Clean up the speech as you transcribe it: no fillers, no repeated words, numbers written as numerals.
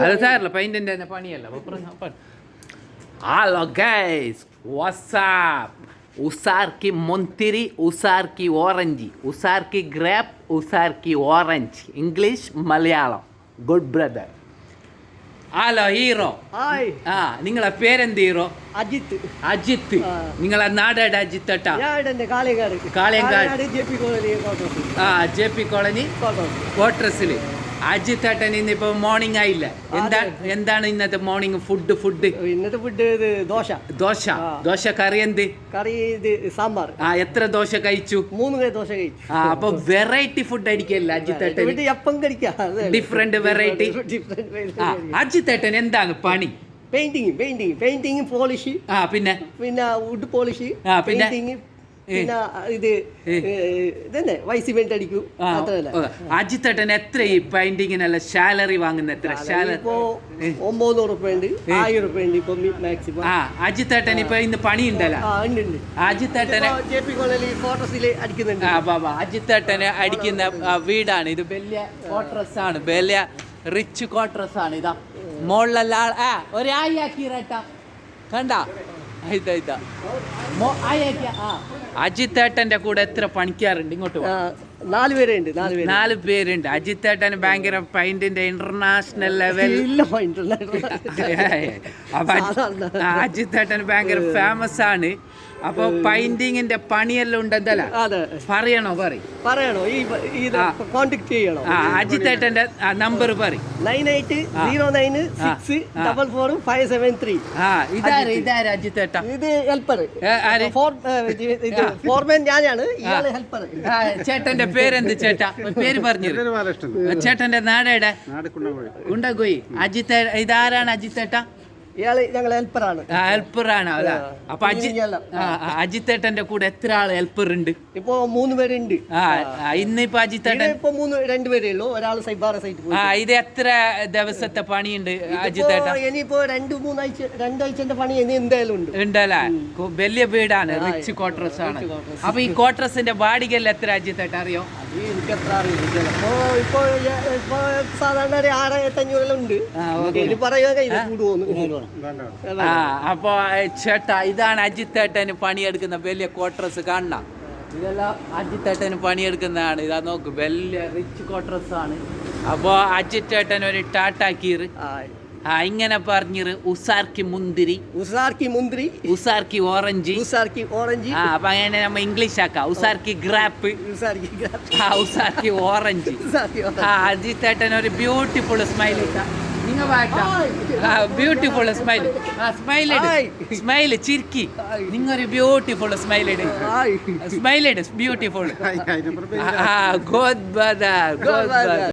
അത് സാറില്ല പെയിന്റിന്റെ തന്നെ പണിയല്ല. Hello guys, WhatsApp. ഉസാർക്കി മുന്തിരി, ഉസാർക്കി ഓറഞ്ച്, ഉസാർക്കി ഗ്രേപ്പ്, ഉസാർക്കി orange. English Malayalam. Good brother. Hello hero. ആ, നിങ്ങളെ പേരെന്ത് ഹീറോ? അജിത്ത്. അജിത്ത്. നിങ്ങളെ നാടേടെ അജിത്ത് ഏട്ടാ? കാളിയങ്കാട്. ആ, JP കോളനി ക്വാർട്ടേഴ്സില്. അജിത്ത് ഏട്ടൻ ഇന്നിപ്പോ മോർണിംഗ് ആയില്ല. എന്താണ് ഇന്നത്തെ മോർണിംഗ് ഫുഡ്? ഇന്നത്തെ ഫുഡ് ദോശ കറി എന്ത് കറി? സാമ്പാർ. ആ, എത്ര ദോശ കഴിച്ചു? 3 ദോശ കഴിച്ചു. ആ, അപ്പൊ വെറൈറ്റി ഫുഡ് അടിക്കല്ല അജിത്ത് ഏട്ടൻ? എപ്പം കഴിക്കാം, ഡിഫറെന്റ് വെറൈറ്റി. അജിത്ത് ഏട്ടൻ എന്താണ് പണി? Painting polish. ആ, പിന്നെ വുഡ് പോളിഷ്. പിന്നെ പിന്നെ ഇത് ഇതന്നെ വൈസിമെന്റ് അടിക്കൂ. അജിത്ത് ഏട്ടൻ എത്ര ഈ പെയിന്റിങ്ങിനല്ല സാലറി വാങ്ങുന്ന? എത്ര സാലറി? 900 രൂപ ഉണ്ട്, 1000 രൂപ ഉണ്ട് ഇപ്പൊ മാക്സിമം. ആ, അജിത്ത് ഏട്ടൻ ഇപ്പൊ ഇന്ന് പണി ഉണ്ടല്ലോ. അജിത്ത് ഏട്ടനെ JP കോളനി ക്വാർട്ടേഴ്സിൽ അടിക്കുന്നുണ്ട്. അജിത്ത് ഏട്ടന് അടിക്കുന്ന വീടാണ് ഇത്. വലിയ ക്വാർട്ടേഴ്സ് ആണ്, വലിയ റിച്ച് ക്വാർട്ടേഴ്സ് ആണ്. ഇതാ മോളിലെല്ലാം ഒരാക്കിട്ടാ കണ്ട. ഇതാ അജിത്ത് ഏട്ടന്റെ കൂടെ എത്ര പണിക്കാറുണ്ട്? ഇങ്ങോട്ട് 4 പേരുണ്ട്. 4 പേരുണ്ട്. അജിത്ത് ഏട്ടന് ഭയങ്കര പെയിന്റിന്റെ ഇന്റർനാഷണൽ ലെവൽ. അജിത്ത് ഏട്ടന് ഭയങ്കര ഫേമസ് ആണ്. അപ്പൊ പെയിന്റിങ്ങിന്റെ പണിയെല്ലാം ഉണ്ടെന്തല്ല പറയണോ? കോൺടാക്ട് ചെയ്യണോ? അജിത്ത് ഏട്ടന്റെ നമ്പർ പറയും. 9809644573. ഇതാര് അജിത്ത് ഏട്ട? ഇത് ഹെൽപ്പർ. ഫോർമാൻ ഞാനാണ്, ഇയാള് ഹെൽപ്പർ. ചേട്ടന്റെ പേരെന്ത് ചേട്ടാ? പേര് പറഞ്ഞു. ചേട്ടന്റെ നാടേടെ? കുണ്ടകോയി. അജിത്ത് ഇതാരാണ് അജിത്ത് ഏട്ട? ഇയാള് ഞങ്ങളെ ഹെൽപ്പറാണ്. അല്ല, അപ്പൊ അജിത്ത് ഏട്ടന്റെ കൂടെ എത്ര ആള് ഹെൽപ്പർ ഉണ്ട്? ഇപ്പൊ 3 പേരുണ്ട്. ഇന്നിപ്പോ അജിത്ത് ഏട്ടൻ ഇപ്പൊ 2 പേരേ ഉള്ളൂ. ഒരാൾ സൈറ്റ് പോയി. ഇത് എത്ര ദിവസത്തെ പണിയുണ്ട് അജിത്ത് ഏട്ടൻ? ഇനിയിപ്പോ 2-3 പണി എന്തായാലും ഉണ്ടല്ലേ? വലിയ വീടാണ്, റിച്ച് ക്വാർട്ടേഴ്സ് ആണ്. അപ്പൊ ഈ ക്വാർട്ടേഴ്സിന്റെ വാടകയെല്ലാം എത്ര അജിത്ത് ഏട്ടൻ അറിയോ? എനിക്കത്ര അറിയില്ല. ഇപ്പൊ സാധാരണ 6,500 ഉണ്ട്. പറയുക. അപ്പൊ ചേട്ടാ, ഇതാണ് അജിത്ത് ഏട്ടന് പണിയെടുക്കുന്ന വലിയ ക്വാർട്ടേഴ്സ്. കാണണം, ഇതെല്ലാം അജിത്ത് ഏട്ടന് പണിയെടുക്കുന്നതാണ്. ഇതാ നോക്ക്, വലിയ റിച്ച് ക്വാർട്ടേഴ്സ് ആണ്. അപ്പൊ അജിത്ത് ഏട്ടൻ ഒരു ടാറ്റാക്കീർ ഇങ്ങനെ പറഞ്ഞിട്ട് ഉസാർക്കി മുന്തിരി, ഉസാർക്കി ഓറഞ്ച്. അപ്പൊ അങ്ങനെ നമ്മ ഇംഗ്ലീഷ് ആക്കാം. ഉസാർക്കി ഗ്രാപ്പ്, ഉസാർക്കി ഓറഞ്ച്. അജിത്ത് ഏട്ടൻ ഒരു ബ്യൂട്ടിഫുൾ സ്മൈൽ ഇട്ടാ. ബ്യൂട്ടിഫുൾ സ്മൈൽ ചിരിക്കി. നിങ്ങൊരു beautiful smile beautiful. God brother.